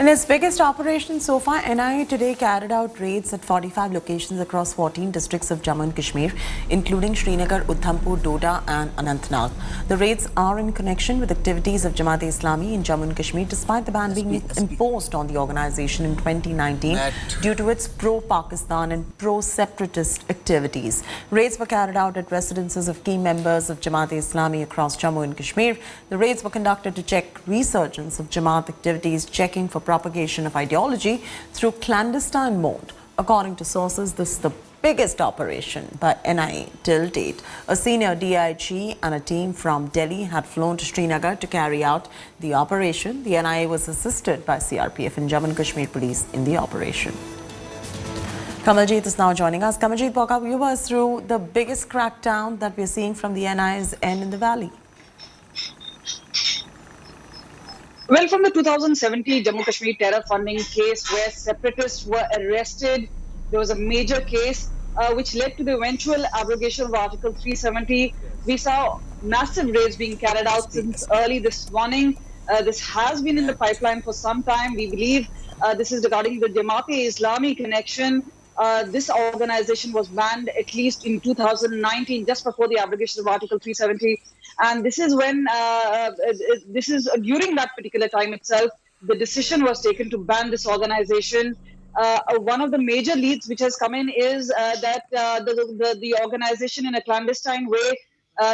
In its biggest operation so far, NIA today carried out raids at 45 locations across 14 districts of Jammu and Kashmir, including Srinagar, Udhampur, Doda and Anantnag. The raids are in connection with activities of Jamaat-e-Islami in Jammu and Kashmir, despite the ban being imposed on the organization in 2019 due to its pro-Pakistan and pro-separatist activities. Raids were carried out at residences of key members of Jamaat-e-Islami across Jammu and Kashmir. The raids were conducted to check resurgence of Jamaat activities, checking for propagation of ideology through clandestine mode. According to sources, this is the biggest operation by NIA till date. A senior DIG and a team from Delhi had flown to Srinagar to carry out the operation. The NIA was assisted by CRPF and Jammu and Kashmir Police in the operation. Kamaljeet is now joining us. Kamaljeet, walk us through the biggest crackdown that we're seeing from the NIA's end in the valley. Well, from the 2017 Jammu Kashmir terror funding case where separatists were arrested, there was a major case which led to the eventual abrogation of Article 370. We saw massive raids being carried out since early this morning. This has been in the pipeline for some time. We believe this is regarding the Jamaat-e-Islami connection. This organization was banned at least in 2019, just before the abrogation of Article 370. And this is when, during that particular time itself, the decision was taken to ban this organization. One of the major leads which has come in is that the organization in a clandestine way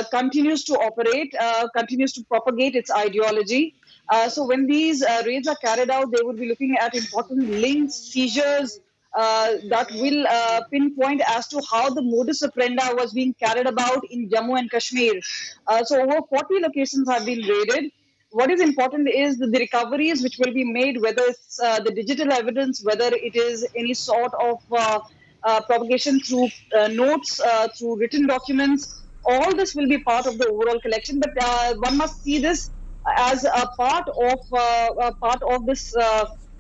continues to operate, continues to propagate its ideology. So when these raids are carried out, they would be looking at important links, seizures, that will pinpoint as to how the modus operandi was being carried about in Jammu and Kashmir. So over 40 locations have been raided. What is important is the recoveries which will be made, whether it's the digital evidence, whether it is any sort of propagation through notes, through written documents. All this will be part of the overall collection, but one must see this as a part of this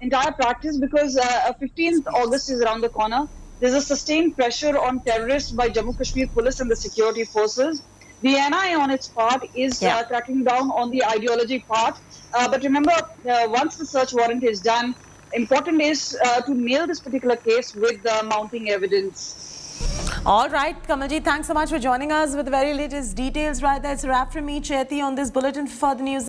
entire practice, because 15th August is around the corner. There's a sustained pressure on terrorists by Jammu Kashmir police and the security forces. The NIA on its part is cracking down on the ideology part. But remember, once the search warrant is done, important is to nail this particular case with mounting evidence. All right, Kamaljeet, thanks so much for joining us with the very latest details right there. It's a wrap from me, Chaiti, on this bulletin for the news.